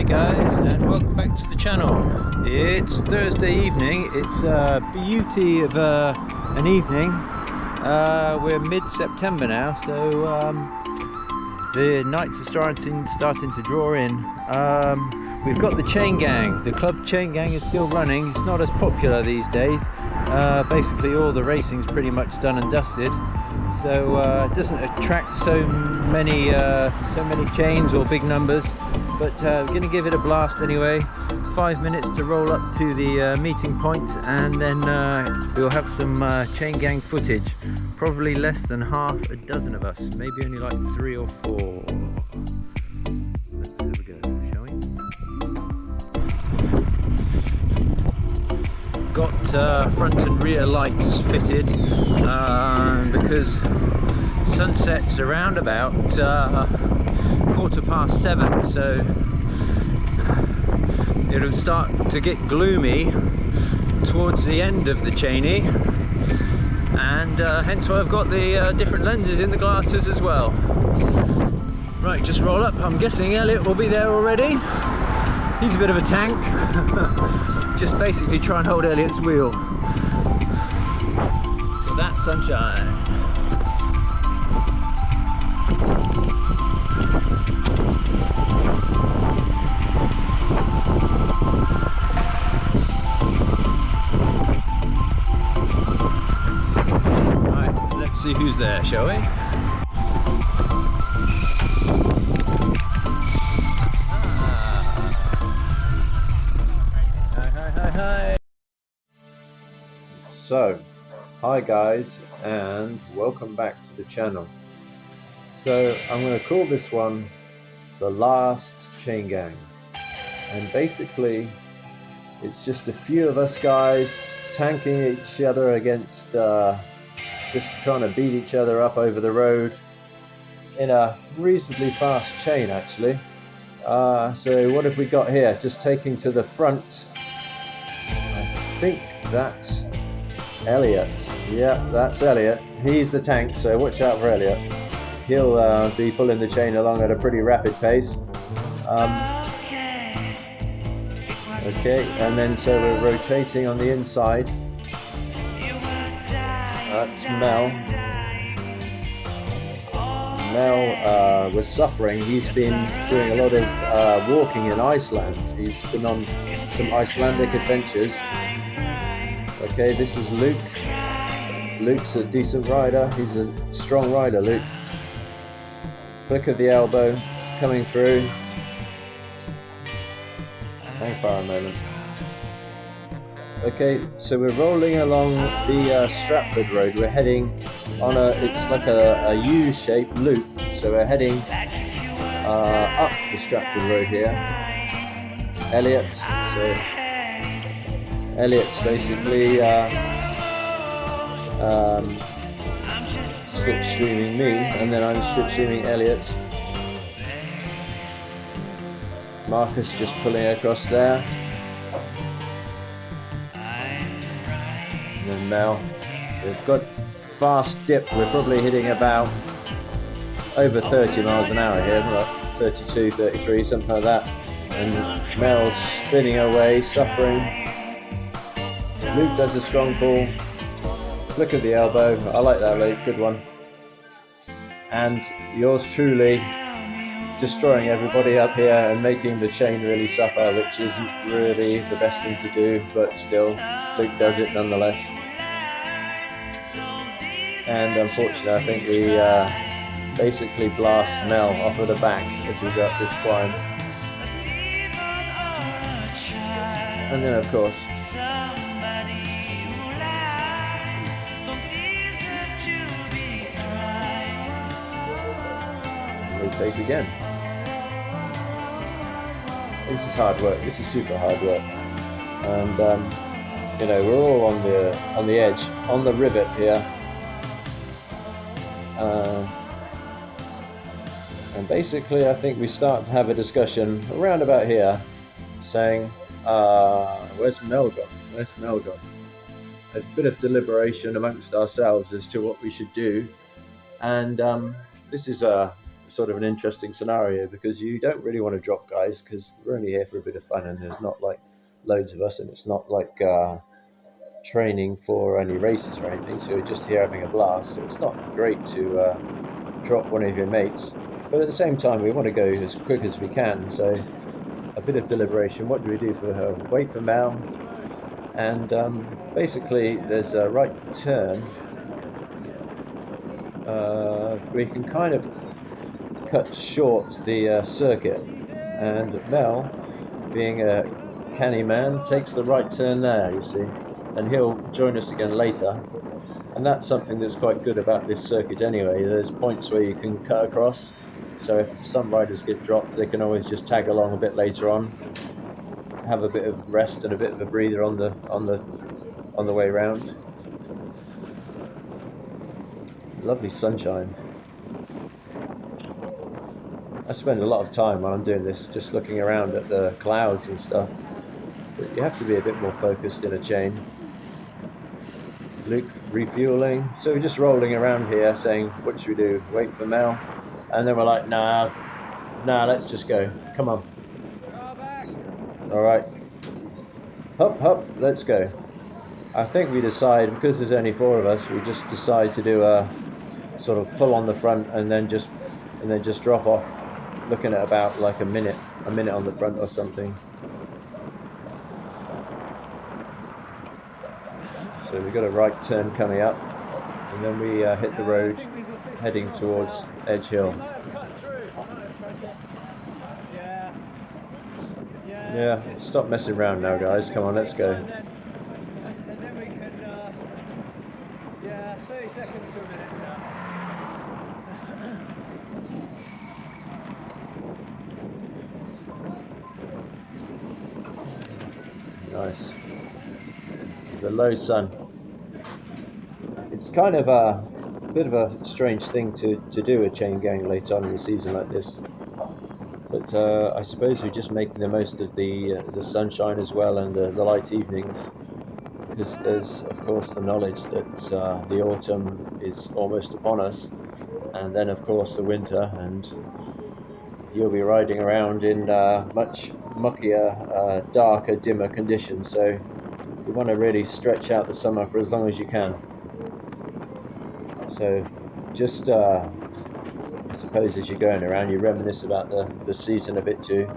Hi guys, and welcome back to the channel. It's Thursday evening. It's a beauty of an evening. We're mid-September now, so the nights are starting to draw in. We've got the chain gang. The club chain gang is still running. It's not as popular these days. Basically all the racing's pretty much done and dusted, so it doesn't attract so many chains or big numbers, but we're going to give it a blast anyway. 5 minutes to roll up to the meeting point, and then we'll have some chain gang footage. Probably less than half a dozen of us, maybe only like 3 or 4. Let's have a go, shall we? Got front and rear lights fitted because sunset's around about 7:15, so it'll start to get gloomy towards the end of the cheney, and hence why I've got the different lenses in the glasses as well. Right, just roll up. I'm guessing Elliot will be there already. He's a bit of a tank. Just basically try and hold Elliot's wheel for that sunshine. Right, let's see who's there, shall we? Hi. So, hi guys, and welcome back to the channel. So I'm going to call this one the last chain gang, and basically it's just a few of us guys tanking each other against just trying to beat each other up over the road in a reasonably fast chain actually. So what have we got here? Just taking to the front, I think that's Elliot. Yeah, that's Elliot. He's the tank, so watch out for Elliot. He'll be pulling the chain along at a pretty rapid pace. Okay, and then so we're rotating on the inside. That's Mel. Mel was suffering. He's been doing a lot of walking in Iceland. He's been on some Icelandic adventures. Okay, this is Luke. Luke's a decent rider. He's a strong rider, Luke. Flick of the elbow coming through. Hang fire a moment. Okay, so we're rolling along the Stratford Road. We're heading on it's like a U-shaped loop. So we're heading up the Stratford Road here. Elliot, so Elliot's basically slipstreaming me, and then I'm slipstreaming Elliot. Marcus just pulling across there. And then Mel. We've got fast dip. We're probably hitting about over 30 miles an hour here, like 32, 33, something like that. And Mel's spinning away, suffering. Luke does a strong pull. Flick of the elbow. I like that, Luke. Good one. And yours truly destroying everybody up here and making the chain really suffer, which isn't really the best thing to do, but still, Luke does it nonetheless. And unfortunately, I think we basically blast Mel off of the back as we go up this climb. And then, of course, rotate again. This is hard work. This is super hard work, and you know, we're all on the edge, on the rivet here, and basically, I think we start to have a discussion around about here, saying, "Where's Mel gone? Where's Mel gone?" A bit of deliberation amongst ourselves as to what we should do, and this is a sort of an interesting scenario, because you don't really want to drop guys, because we're only here for a bit of fun, and there's not like loads of us, and it's not like training for any races or anything, so you're just here having a blast. So it's not great to drop one of your mates, but at the same time we want to go as quick as we can. So a bit of deliberation. What do we do for her? Wait for Mal, and basically there's a right turn. We can kind of cut short the circuit, and Mel, being a canny man, takes the right turn there, you see, and he'll join us again later. And that's something that's quite good about this circuit anyway. There's points where you can cut across, so if some riders get dropped, they can always just tag along a bit later on, have a bit of rest and a bit of a breather on the way round. Lovely sunshine. I spend a lot of time when I'm doing this just looking around at the clouds and stuff, but you have to be a bit more focused in a chain. Luke refueling, so we're just rolling around here saying, what should we do? Wait for Mel? And then we're like, nah, let's just go. Come on. All right. Hop, let's go. I think we decide, because there's only 4 of us, we just decide to do a sort of pull on the front and then just drop off, looking at about like a minute on the front or something. So we've got a right turn coming up, and then we hit the road heading towards Edge Hill. Yeah, stop messing around now, guys. Come on, let's go. And then we can, 30 seconds to a minute. Nice. The low sun. It's kind of a bit of a strange thing to do a chain gang late on in the season like this, but I suppose we're just making the most of the sunshine as well, and the light evenings, because there's of course the knowledge that the autumn is almost upon us, and then of course the winter, and you'll be riding around in much muckier, darker, dimmer conditions. So you want to really stretch out the summer for as long as you can. So just I suppose as you're going around, you reminisce about the season a bit too,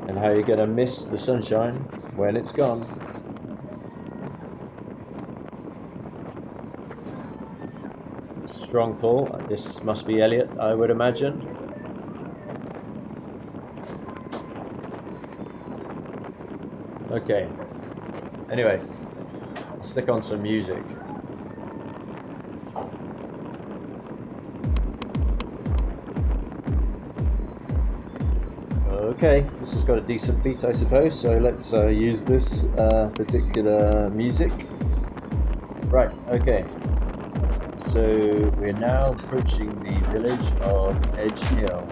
and how you're going to miss the sunshine when it's gone. Strong pull. This must be Elliot, I would imagine. Okay. Anyway, I'll stick on some music. Okay, this has got a decent beat, I suppose, so let's use this particular music. Right, okay. So we're now approaching the village of Edge Hill.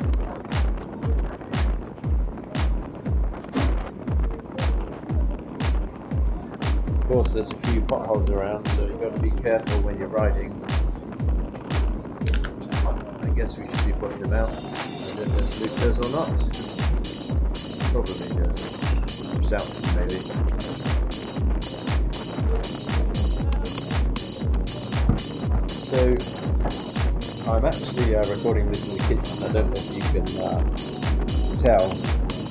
Of course, there's a few potholes around, so you've got to be careful when you're riding. I guess we should be putting them out. I don't know if Luke does or not. Probably does. Shouts, maybe. So I'm actually recording this in the kitchen. I don't know if you can tell,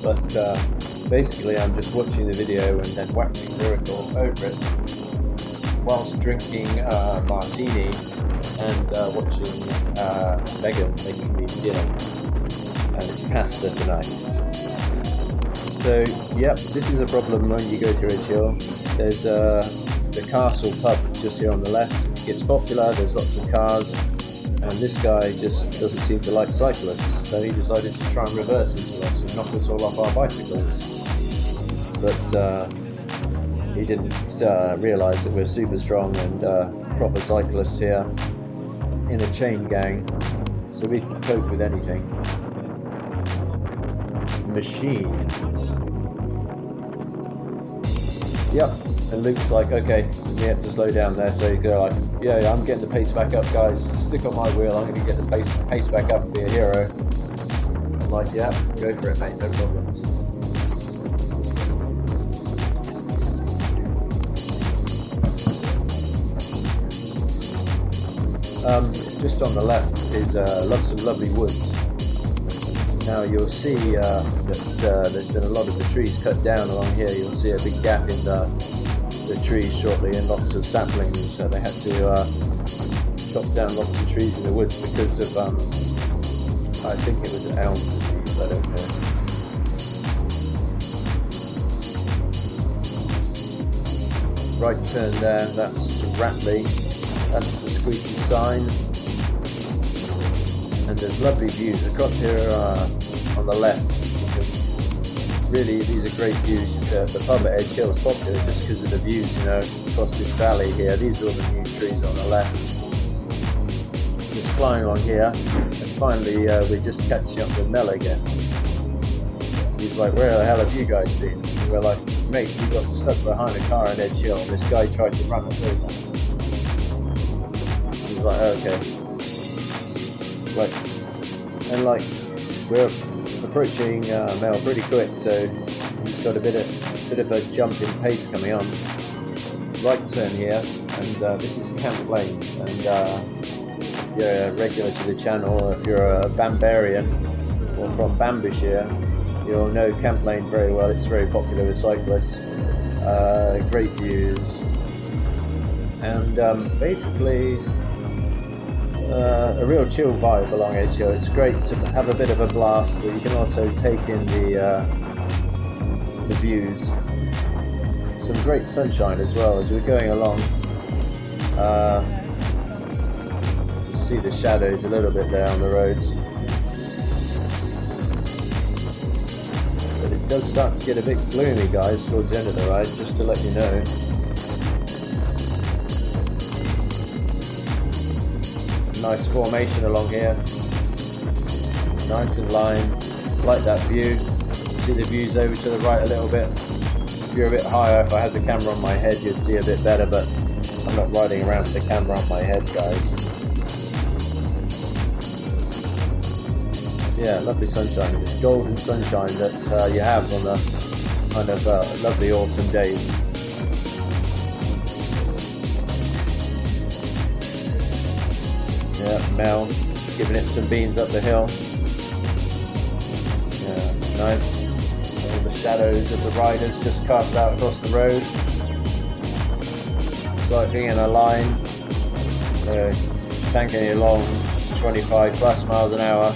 but basically I'm just watching the video and then waxing lyrical over it whilst drinking martini and watching Megan making me dinner, and it's pasta tonight. So yep, this is a problem when you go to Edge Hill. There's the Castle pub just here on the left. It's popular, there's lots of cars, and this guy just doesn't seem to like cyclists, so he decided to try and reverse into us and knock us all off our bicycles. But he didn't realise that we're super strong and proper cyclists here in a chain gang, so we can cope with anything. Machines. Yep. And Luke's like, okay, we had to slow down there. So you go like, yeah, I'm getting the pace back up, guys. Stick on my wheel. I'm going to get the pace back up and be a hero. I'm like, yeah, go for it, mate. No problems. Just on the left is some lovely woods. Now you'll see that there's been a lot of the trees cut down along here. You'll see a big gap in the trees shortly, and lots of saplings. So they had to chop down lots of trees in the woods because of I think it was elm disease. I don't know. Right turn there. That's Ratley. That's the squeaky sign. And there's lovely views across here on the left. Really, these are great views. The pub at Edge Hill is popular just because of the views, you know, across this valley here. These are all the new trees on the left. Just flying on here, and finally we're just catching up with Mel again. He's like, where the hell have you guys been? And we're like, mate, we got stuck behind a car in Edge Hill, and this guy tried to run us over. He's like, okay. Like, we're approaching Mel pretty quick, so he's got a bit of a jump in pace coming on. Right turn here, and this is Camp Lane. And if you're a regular to the channel, or if you're a Bambarian or from Bambishire, you'll know Camp Lane very well. It's very popular with cyclists. Great views, and basically a real chill vibe along Edge Hill. It's great to have a bit of a blast, but you can also take in the views. Some great sunshine as well as we're going along. See the shadows a little bit there on the roads, but it does start to get a bit gloomy, guys, towards the end of the ride, just to let you know. Nice formation along here, nice in line. Like that view. See the views over to the right a little bit. If you're a bit higher, if I had the camera on my head, you'd see a bit better, but I'm not riding around with the camera on my head, guys. Yeah, lovely sunshine. This golden sunshine that you have on the kind of lovely autumn days. Yeah, Mel giving it some beans up the hill. Yeah, nice. All the shadows of the riders just cast out across the road. Cycling in a line, tanking along 25 plus miles an hour.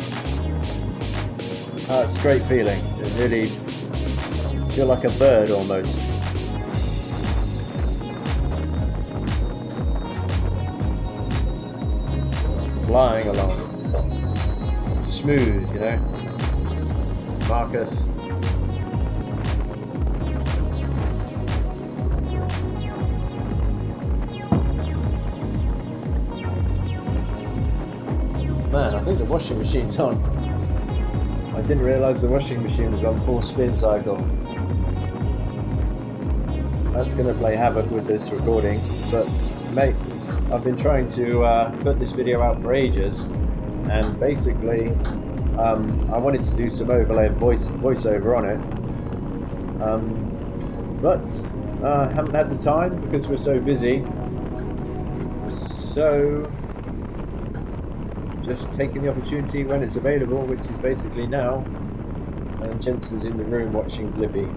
It's a great feeling. You really feel like a bird almost. Flying along, smooth, you know. Marcus. Man, I think the washing machine's on. I didn't realise the washing machine was on full spin cycle. That's going to play havoc with this recording, but mate, I've been trying to put this video out for ages, and basically I wanted to do some overlay and voiceover on it, but haven't had the time because we're so busy, so just taking the opportunity when it's available, which is basically now, and Jensen's in the room watching Blippi.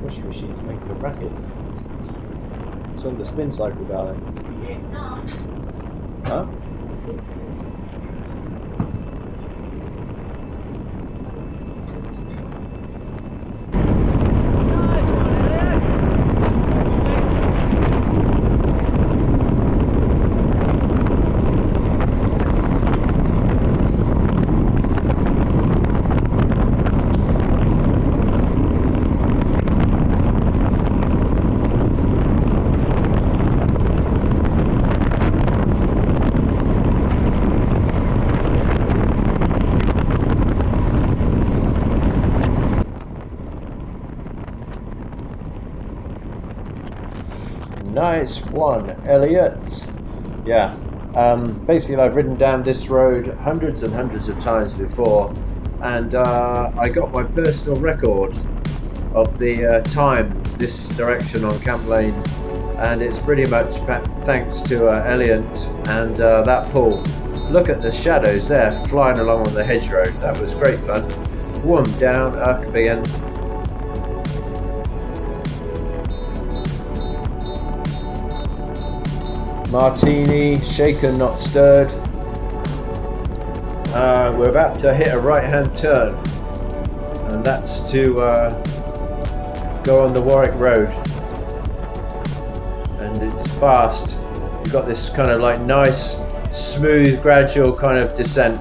Washing machine's making a racket. It's on the spin cycle, darling. Huh? Nice one, Elliot. Yeah, basically I've ridden down this road hundreds and hundreds of times before, and I got my personal record of the time this direction on Camp Lane, and it's pretty much thanks to Elliot and that pull. Look at the shadows there flying along on the hedgerow. That was great fun. Whoom, down, up again. Martini, shaken not stirred. We're about to hit a right-hand turn, and that's to go on the Warwick Road, and it's fast. You've got this kind of like nice, smooth, gradual kind of descent.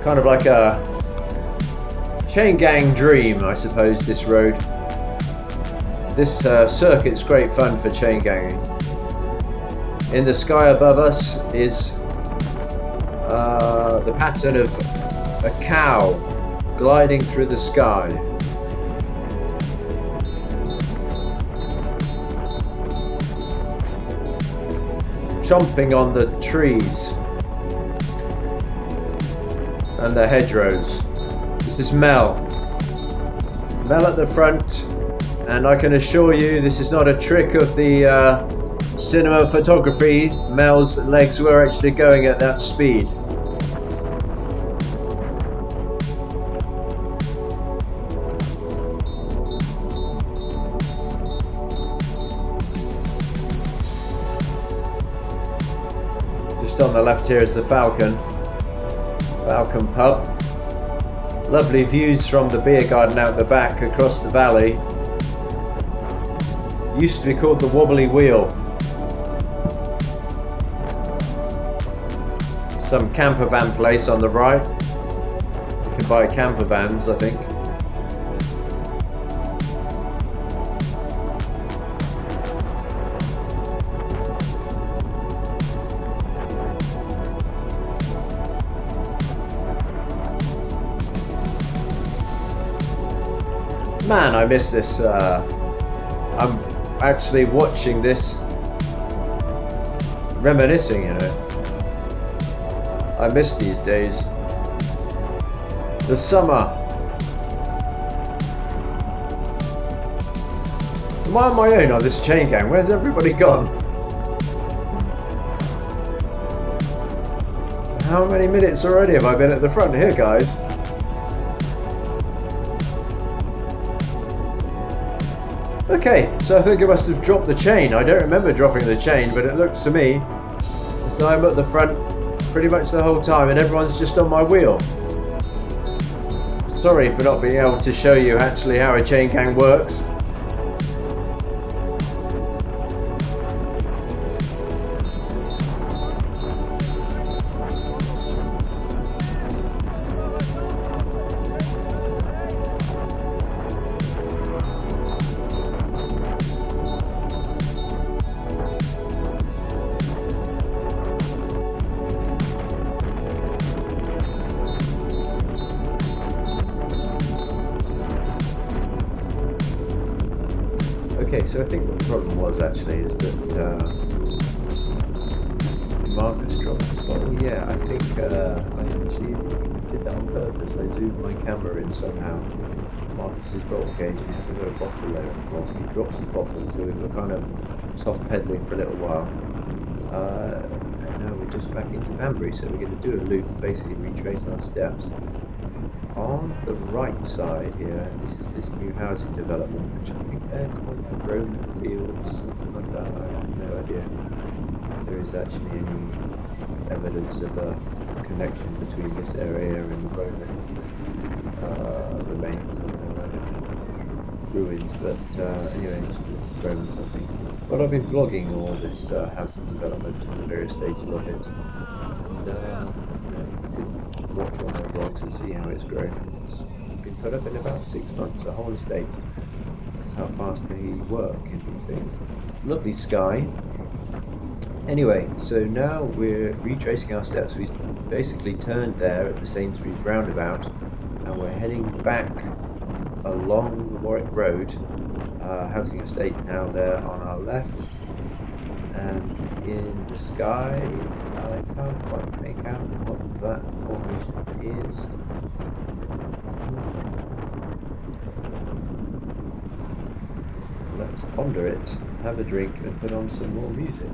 Kind of like a chain gang dream, I suppose, this road. This circuit's great fun for chain ganging. In the sky above us is the pattern of a cow gliding through the sky. Chomping on the trees and the hedgerows. This is Mel. Mel at the front. And I can assure you, this is not a trick of the cinema photography. Mel's legs were actually going at that speed. Just on the left here is the Falcon pub. Lovely views from the beer garden out the back across the valley. Used to be called the Wobbly Wheel. Some camper van place on the right. You can buy camper vans, I think. Man, I miss this. I'm actually watching this, reminiscing, you know. I miss these days. The summer. Am I on my own on this chain gang? Where's everybody gone? How many minutes already have I been at the front here, guys? Okay, so I think I must have dropped the chain. I don't remember dropping the chain, but it looks to me as though I'm at the front pretty much the whole time and everyone's just on my wheel. Sorry for not being able to show you actually how a chain gang works. Okay, so I think what the problem was actually is that Marcus dropped his bottle. Yeah, I think I actually did that on purpose. I zoomed my camera in somehow. Marcus's bottle cage, and he has a little bottle there at the bottom. He dropped his bottle, so we were kind of soft pedaling for a little while. And now we're just back into Banbury, so we're going to do a loop, basically retrace our steps. On the right side here, this is this new housing development, which I think they're called the Roman Fields, something like that. I have no idea if there is actually any evidence of a connection between this area and the Roman remains, ruins, but anyway, it's Romans, I think. But I've been vlogging all this housing development and the various stages of it, and watch all my vlogs and see how it's grown. It's been put up in about 6 months, a whole estate. That's how fast they work in these things. Lovely sky. Anyway, so now we're retracing our steps. We basically turned there at the Sainsbury's roundabout, and we're heading back along the Warwick Road, housing estate now there on our left, and in the sky I can't quite make out what that formation is. Let's ponder it, have a drink and put on some more music.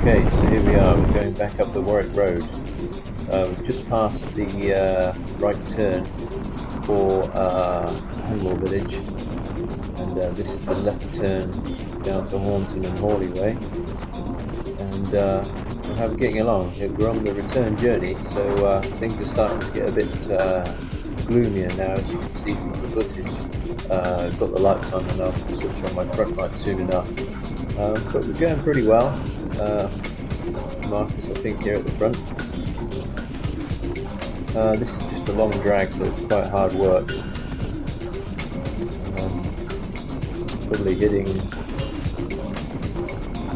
Okay, so here we are, we're going back up the Warwick Road. We've just passed the right turn for Hemel Village, and this is the left turn down to Hornsey and Hawley Way. And how we're getting along. We're on the return journey, so things are starting to get a bit gloomier now, as you can see from the footage. I've got the lights on and I'll switch on my front lights soon enough. But we're going pretty well. Marcus, I think, here at the front. This is just a long drag, so it's quite hard work. Probably hitting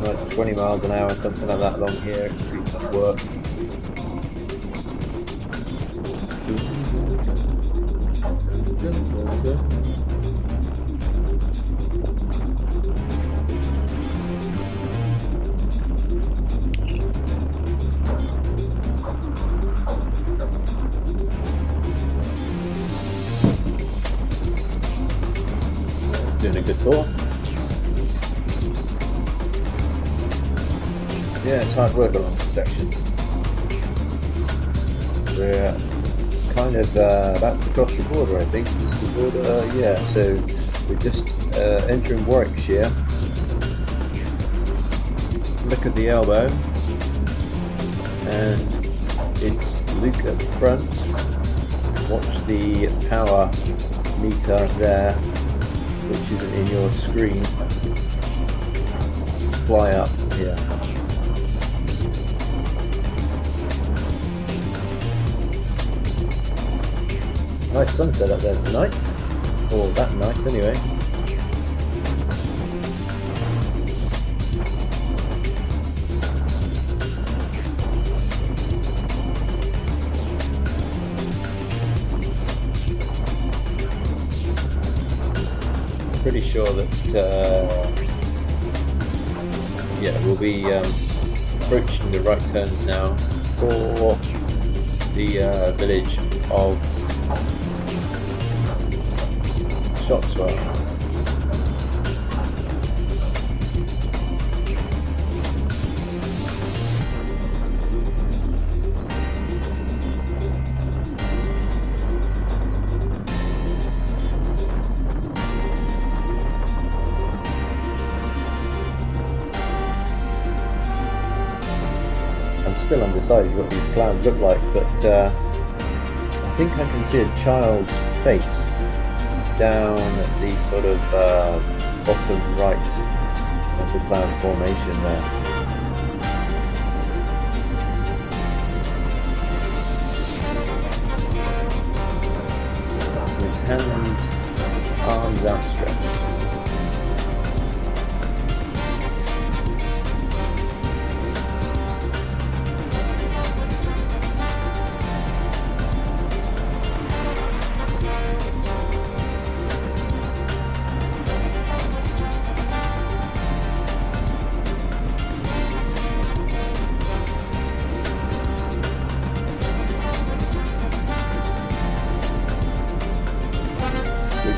like 20 miles an hour, something like that along here. It's pretty tough work. Doing a good tour. Yeah, it's hard work along this section. We're kind of about to cross the border, I think. It's the border, yeah, so we're just entering Warwickshire. Look at the elbow, and it's Luke at the front. Watch the power meter there, which isn't in your screen, fly up here. Nice sunset up there tonight, or that night anyway. Pretty sure that yeah, we'll be approaching the right turns now for the village of Shotswell. I'm still undecided what these clouds look like, but I think I can see a child's face down the sort of bottom right of the cloud formation there. With hands, arms outstretched.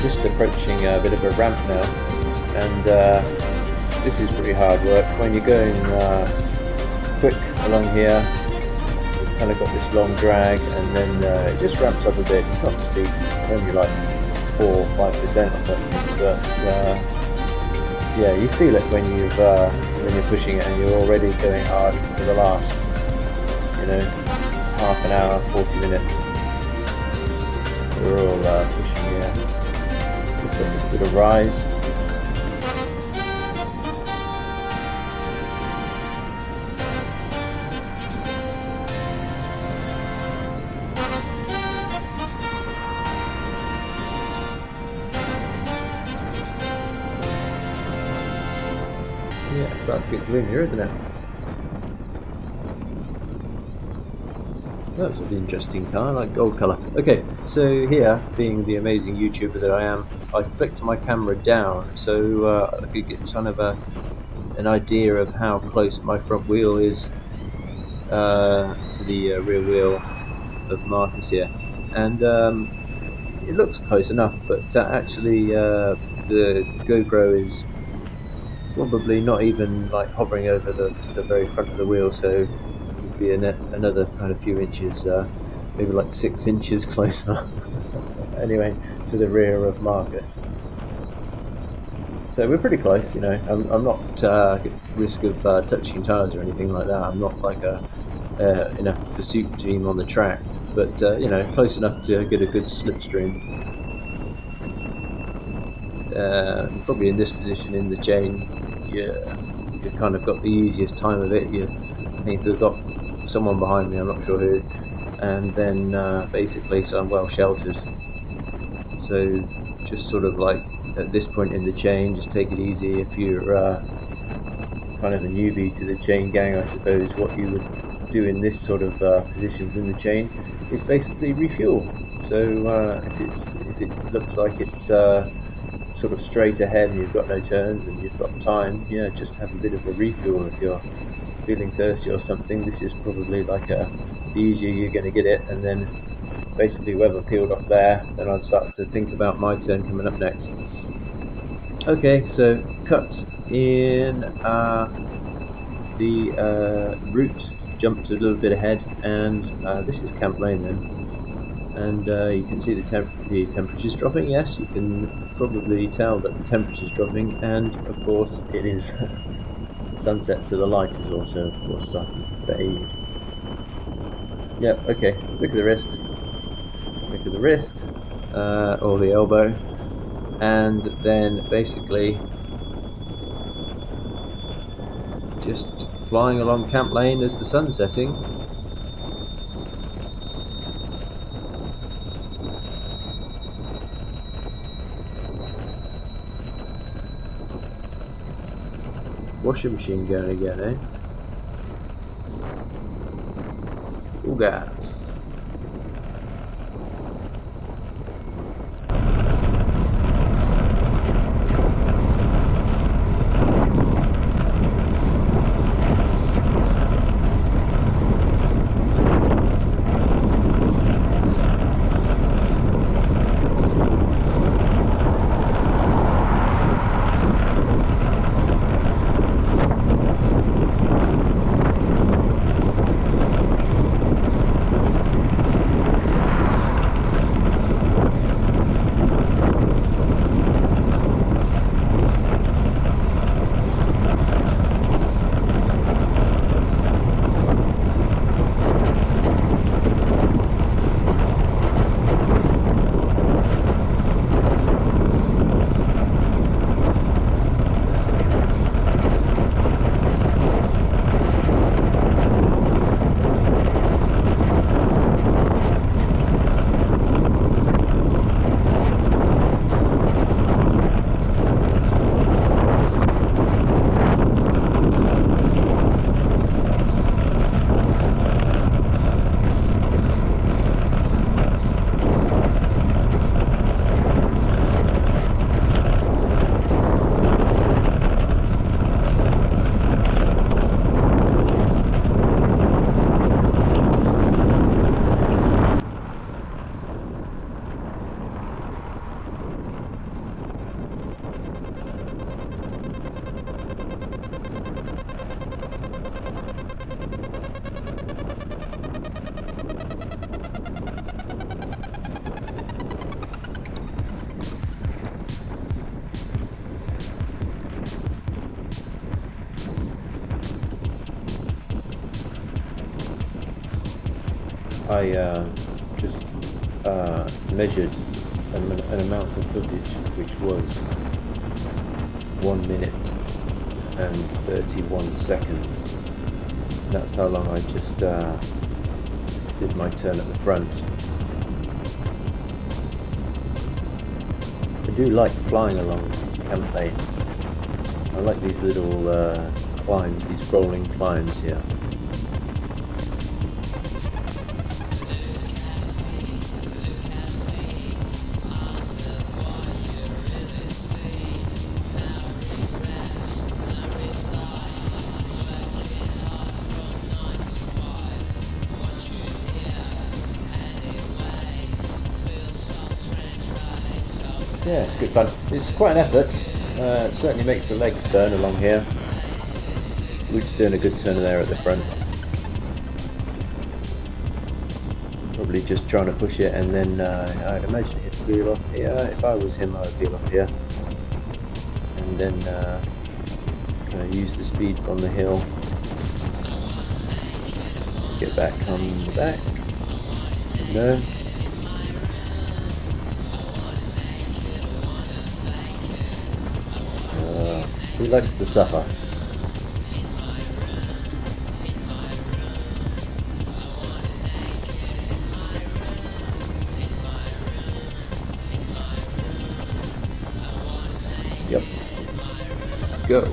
just approaching a bit of a ramp now, and this is pretty hard work. When you're going quick along here, you've kind of got this long drag, and then it just ramps up a bit. It's not steep, only like 4 or 5% or something, but yeah, you feel it when you're pushing it, and you're already going hard for the last, half an hour, 40 minutes. We're all pushing here. Just a bit of rise. Yeah, it's starting to get gloomier, isn't it? That's an interesting car, I like gold colour. Okay, so here, being the amazing YouTuber that I am, I flicked my camera down so I could get kind of an idea of how close my front wheel is to the rear wheel of Marcus here. And it looks close enough, but actually the GoPro is probably not even like hovering over the very front of the wheel, so be another kind of few inches, maybe like 6 inches closer anyway to the rear of Marcus. So we're pretty close, I'm not at risk of touching tyres or anything like that. I'm not like in a pursuit team on the track, but close enough to get a good slipstream. Probably in this position in the chain, you've kind of got the easiest time of it. I think we've got someone behind me, I'm not sure who, and then basically so I'm well sheltered, so just sort of like at this point in the chain, just take it easy. If you're kind of a newbie to the chain gang, I suppose what you would do in this sort of positions in the chain is basically refuel. So if it looks like it's sort of straight ahead and you've got no turns and you've got time, just have a bit of a refuel. If you're feeling thirsty or something, this is probably like the easier you're going to get it, and then basically whoever peeled off there, then I'd start to think about my turn coming up next. Okay, so cut in the route, jumped a little bit ahead, and this is Camp Lane then, and you can see the temperature's dropping. Yes, you can probably tell that the temperature's dropping, and of course it is sunset, so the light is also, of course, starting to fade. Yeah, okay, look at the wrist, or the elbow, and then basically just flying along Camp Lane as the sun's setting. Washing machine going again, eh? Full gas. I just measured an amount of footage which was 1 minute and 31 seconds. That's how long I just did my turn at the front. I do like flying along Camp Lane. I like these little climbs, these rolling climbs here. Yeah, it's good fun. It's quite an effort. It certainly makes the legs burn along here. Luke's doing a good turn there at the front. Probably just trying to push it, and then I'd imagine he'd peel off here. If I was him, I would peel off here. And then kind of use the speed from the hill to get back on the back. No. He likes to suffer. Yep. Go.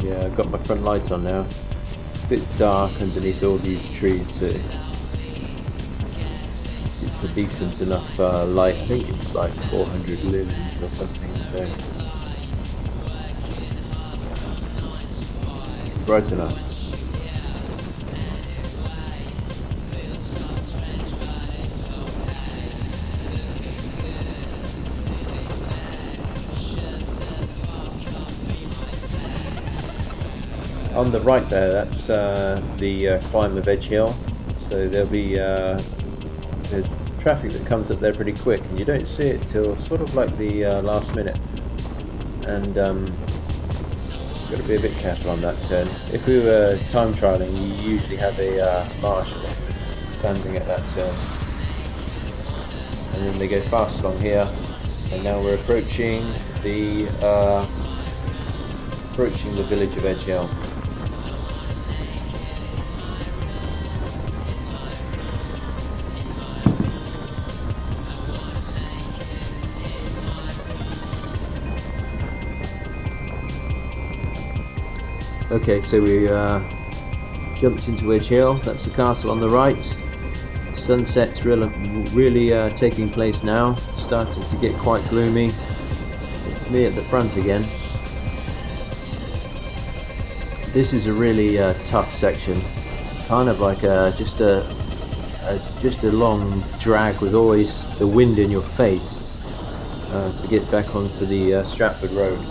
Yeah, I've got my front lights on now. A bit dark underneath all these trees, so it's a decent enough light. I think it's like 400 lumens or something, so bright enough. On the right there, that's the climb of Edge Hill, so there'll be there's traffic that comes up there pretty quick, and you don't see it till sort of like the last minute, and you've got to be a bit careful on that turn. If we were time trialing, you usually have a marshal standing at that turn, and then they go fast along here, and now we're approaching the village of Edge Hill. Okay, so we jumped into Edge Hill. That's the castle on the right. Sunset's really taking place now. Starting to get quite gloomy. It's me at the front again. This is a really tough section. Kind of like just a long drag with always the wind in your face to get back onto the Stratford Road.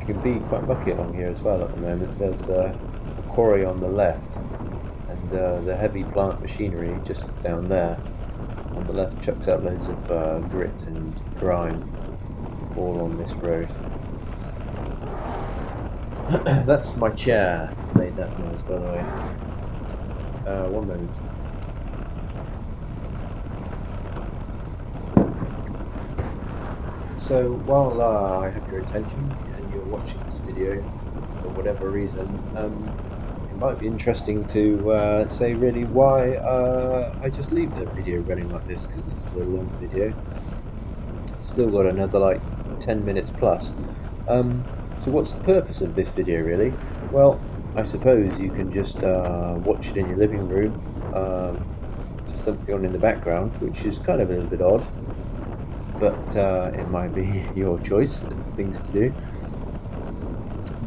You can be quite mucky along here as well at the moment. There's a quarry on the left, and the heavy plant machinery just down there on the left chucks out loads of grit and grime all on this road. That's my chair made that noise, by the way. One moment. So while I have your attention and you're watching this video for whatever reason, it might be interesting to say really why I just leave the video running like this, because this is a long video. Still got another like 10 minutes plus. So what's the purpose of this video really? Well, I suppose you can just watch it in your living room, just something on in the background, which is kind of a little bit odd, but it might be your choice of things to do.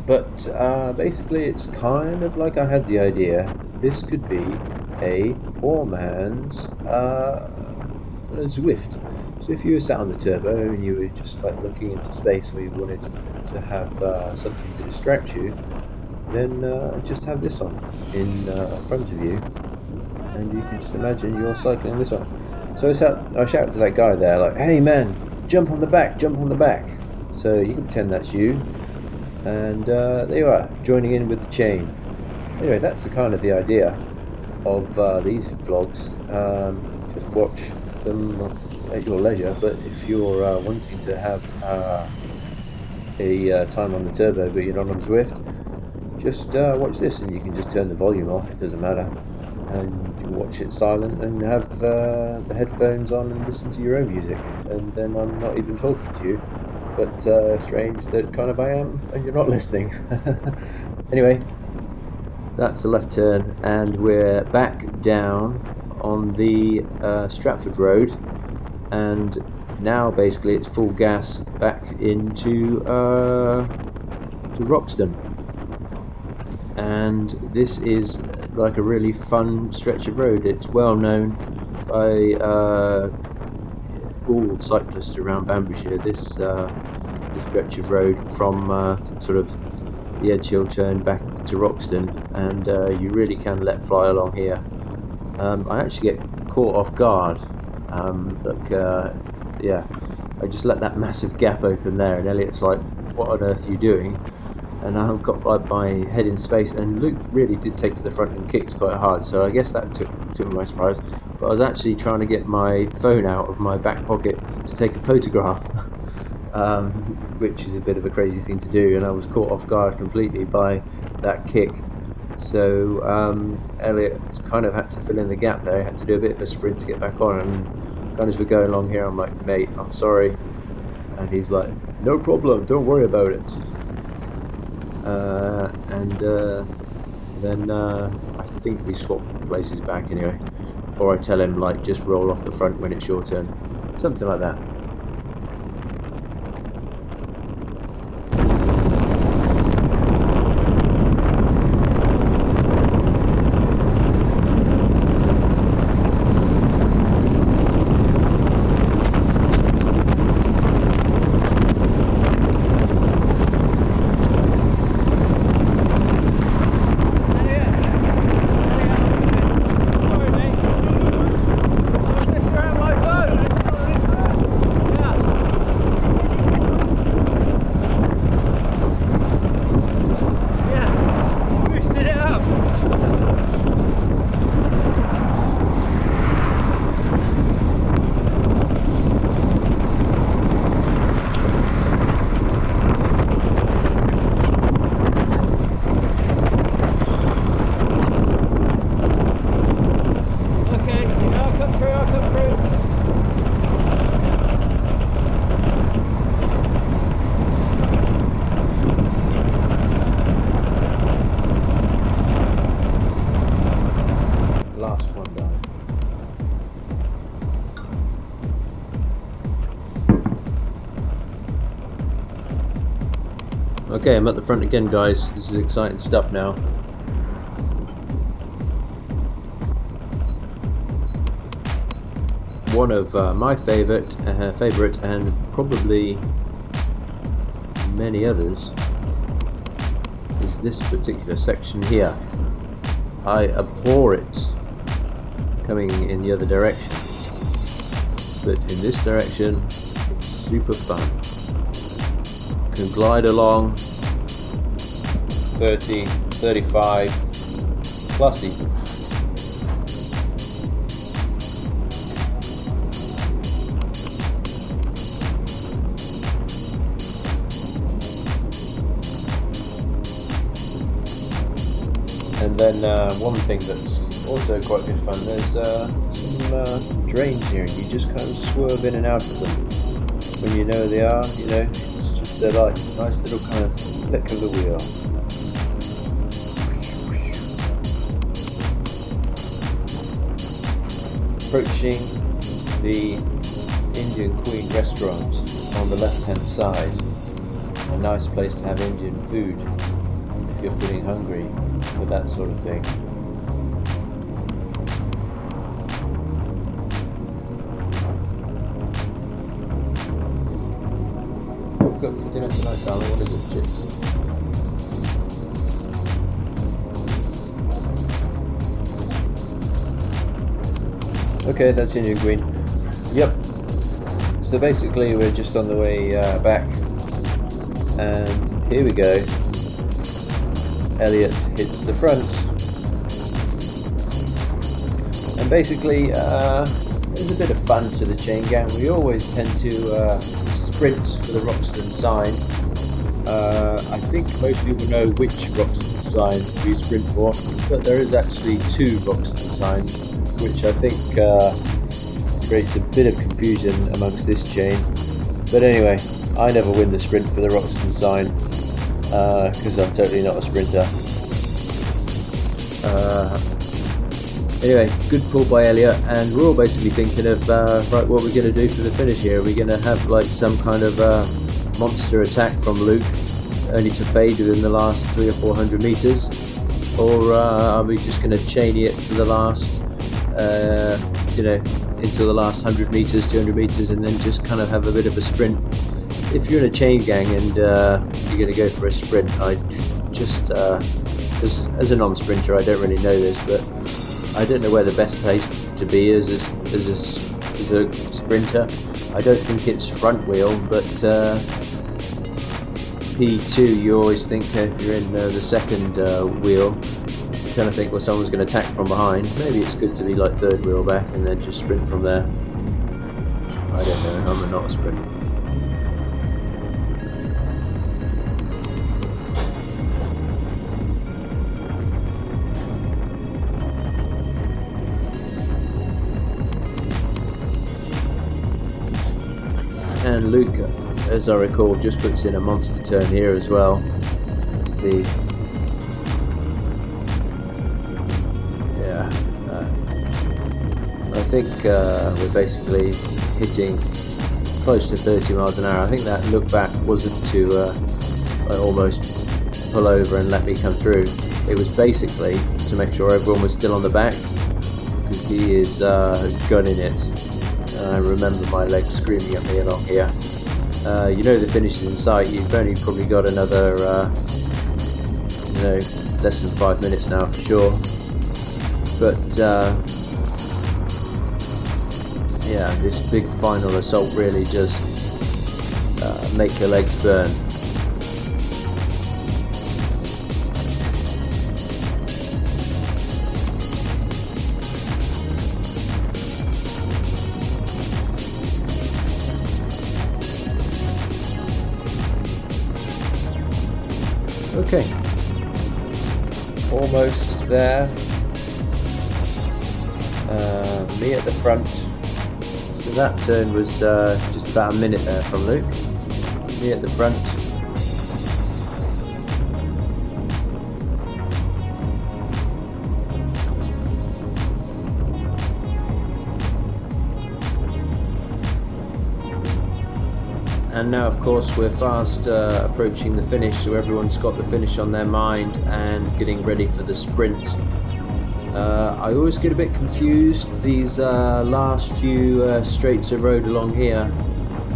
But basically it's kind of like I had the idea this could be a poor man's Zwift. So if you were sat on the turbo and you were just like looking into space, or you wanted to have something to distract you, then just have this on in front of you, and you can just imagine you're cycling this one. So I shouted to that guy there, like, "Hey man, jump on the back, jump on the back." So you can pretend that's you, and there you are, joining in with the chain. Anyway, that's the idea of these vlogs. Just watch them at your leisure, but if you're wanting to have a time on the turbo but you're not on Zwift, just watch this, and you can just turn the volume off, it doesn't matter, and you watch it silent and have the headphones on and listen to your own music, and then I'm not even talking to you, but strange that kind of I am and you're not listening. Anyway, that's a left turn, and we're back down on the Stratford Road, and now basically it's full gas back into to Roxton. And this is like a really fun stretch of road. It's well known by all cyclists around Banburyshire, this stretch of road from sort of the Edgehill turn back to Roxton, and you really can let fly along here. I actually get caught off guard. Yeah, I just let that massive gap open there, and Elliot's like, "What on earth are you doing?" And I got like my head in space, and Luke really did take to the front and kicked quite hard, so I guess that took me by surprise. But I was actually trying to get my phone out of my back pocket to take a photograph, which is a bit of a crazy thing to do, and I was caught off guard completely by that kick. So Elliot kind of had to fill in the gap there. He had to do a bit of a sprint to get back on, and kind of as we're going along here, I'm like, "Mate, I'm sorry," and he's like, "No problem, don't worry about it." Then I think we swap places back anyway, or I tell him like just roll off the front when it's your turn, something like that. Okay, I'm at the front again, guys. This is exciting stuff now. One of my favourite and probably many others is this particular section here. I abhor it coming in the other direction, but in this direction it's super fun. Can glide along 30, 35 plus even. And then one thing that's also quite good fun, there's some drains here, and you just kind of swerve in and out of them when you know they are, you know. They're like a nice little kind of flick of the wheel. Approaching the Indian Queen restaurant on the left hand side. A nice place to have Indian food if you're feeling hungry for that sort of thing. Got for dinner tonight, darling? What is it, chips? Okay, that's Indian Green. Yep. So basically we're just on the way back, and here we go. Elliot hits the front, and basically there's a bit of fun to the chain gang. We always tend to sprint for the Roxton sign. I think most people know which Roxton sign we sprint for, but there is actually two Roxton signs, which I think creates a bit of confusion amongst this chain. But anyway, I never win the sprint for the Roxton sign because I'm totally not a sprinter. Anyway, good pull by Elliot, and we're all basically thinking of right, what we're going to do for the finish here. Are we going to have like some kind of monster attack from Luke, only to fade within the last 300 or 400 meters, or are we just going to chain it for the last, into the last 100 meters, 200 meters, and then just kind of have a bit of a sprint? If you're in a chain gang and you're going to go for a sprint, I just, as a non-sprinter, I don't really know this, but I don't know where the best place to be is as a sprinter. I don't think it's front wheel, but P2, you always think if you're in the second wheel, you kind of think, well, someone's going to attack from behind. Maybe it's good to be like third wheel back and then just sprint from there. I don't know, I'm not a sprinter. And Luke, as I recall, just puts in a monster turn here as well. That's the I think we're basically hitting close to 30 miles an hour. I think that look back wasn't to almost pull over and let me come through. It was basically to make sure everyone was still on the back, because he is gunning it. I remember my legs screaming at me along here. You know the finish is in sight. You've only probably got another, less than 5 minutes now for sure. But yeah, this big final assault really just make your legs burn. Okay, almost there. Me at the front. So that turn was just about a minute there from Luke. Me at the front. And now, of course, we're fast approaching the finish, so everyone's got the finish on their mind and getting ready for the sprint. I always get a bit confused these last few straights of road along here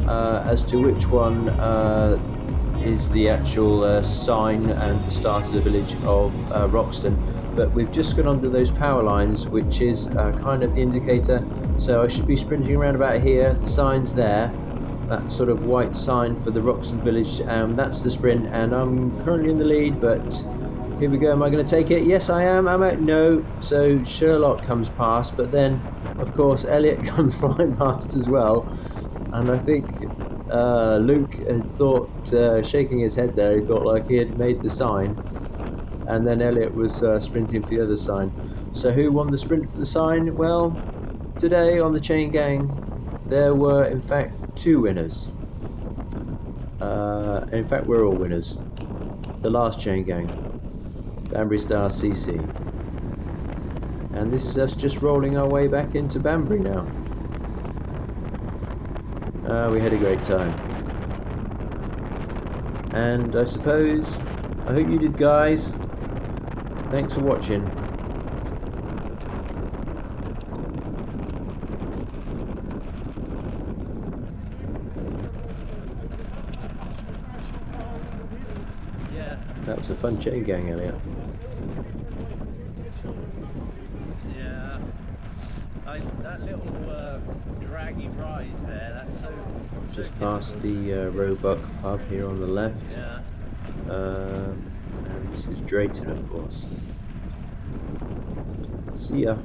as to which one is the actual sign and the start of the village of Roxton. But we've just got onto those power lines, which is kind of the indicator. So I should be sprinting around about here. The sign's there. That sort of white sign for the Roxton village, that's the sprint, and I'm currently in the lead, but here we go. Am I going to take it? Yes, I am. Am I? No. So Sherlock comes past, but then of course Elliot comes flying past as well, and I think Luke had thought, shaking his head there, he thought like he had made the sign, and then Elliot was sprinting for the other sign. So who won the sprint for the sign? Well, today on the Chain Gang there were in fact two winners. In fact, we're all winners. The last Chain Gang, Banbury Star CC, and this is us just rolling our way back into Banbury now. We had a great time, and I suppose I hope you did, guys. Thanks for watching. That was a fun chain gang, Elliot. Yeah. That little draggy rise there, that's so Just past difficult. the Roebuck pub here on the left. Yeah. And this is Drayton, of course. See ya.